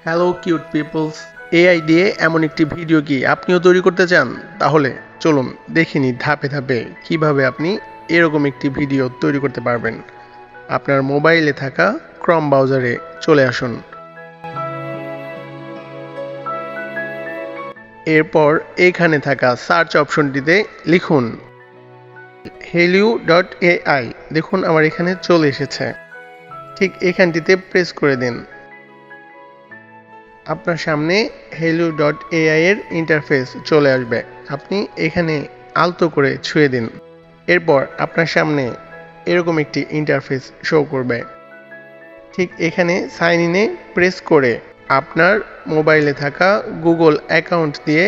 Hello cute people's, AI দিয়ে এমন একটি ভিডিও কি আপনিও তৈরি করতে চান? তাহলে চলুন দেখে নিই ধাপে ধাপে কিভাবে আপনি এরকম একটি ভিডিও তৈরি করতে পারবেন। আপনার মোবাইলে থাকা ক্রম ব্রাউজারে চলে আসুন। এরপর এখানে থাকা সার্চ অপশনটিতে লিখুন helio.ai। দেখুন আমার এখানে চলে এসেছে। ঠিক এখানটিতে প্রেস করে দিন। আপনার সামনে helio.ai এর ইন্টারফেস চলে আসবে। আপনি এখানে আলতো করে ছুঁয়ে দিন। এরপর আপনার সামনে এরকম একটি ইন্টারফেস শো করবে। ঠিক এখানে সাইন ইনে প্রেস করে আপনার মোবাইলে থাকা গুগল অ্যাকাউন্ট দিয়ে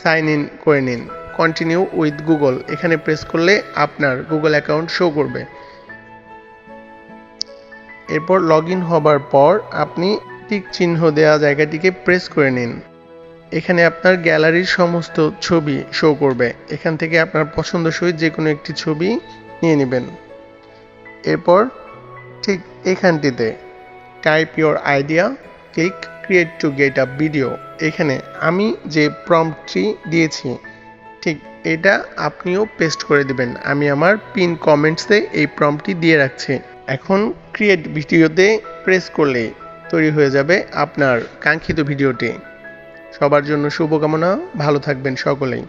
সাইন ইন করে নিন। কন্টিনিউ উইথ গুগল এখানে প্রেস করলে আপনার গুগল অ্যাকাউন্ট শো করবে। এরপর লগ ইন হবার পর আপনি টিক চিহ্ন দেওয়া জায়গাটিকে প্রেস করে নিন। এখানে আপনার গ্যালারির সমস্ত ছবি শো করবে। এখান থেকে আপনার পছন্দসই যে কোনো একটি ছবি নিয়ে নেবেন। এরপর ঠিক এখানটিতে type your idea, click create to get a video. এখানে আমি যে প্রম্পটটি দিয়েছি ঠিক এটা আপনিও পেস্ট করে দিবেন। আমি আমার পিন কমেন্টসে এই প্রম্পটটি দিয়ে রাখছি। এখন ক্রিয়েট ভিডিওতে প্রেস করলে তৈরি হয়ে যাবে আপনার কাঙ্ক্ষিত ভিডিওটি। সবার জন্য শুভকামনা, ভালো থাকবেন সকলেই।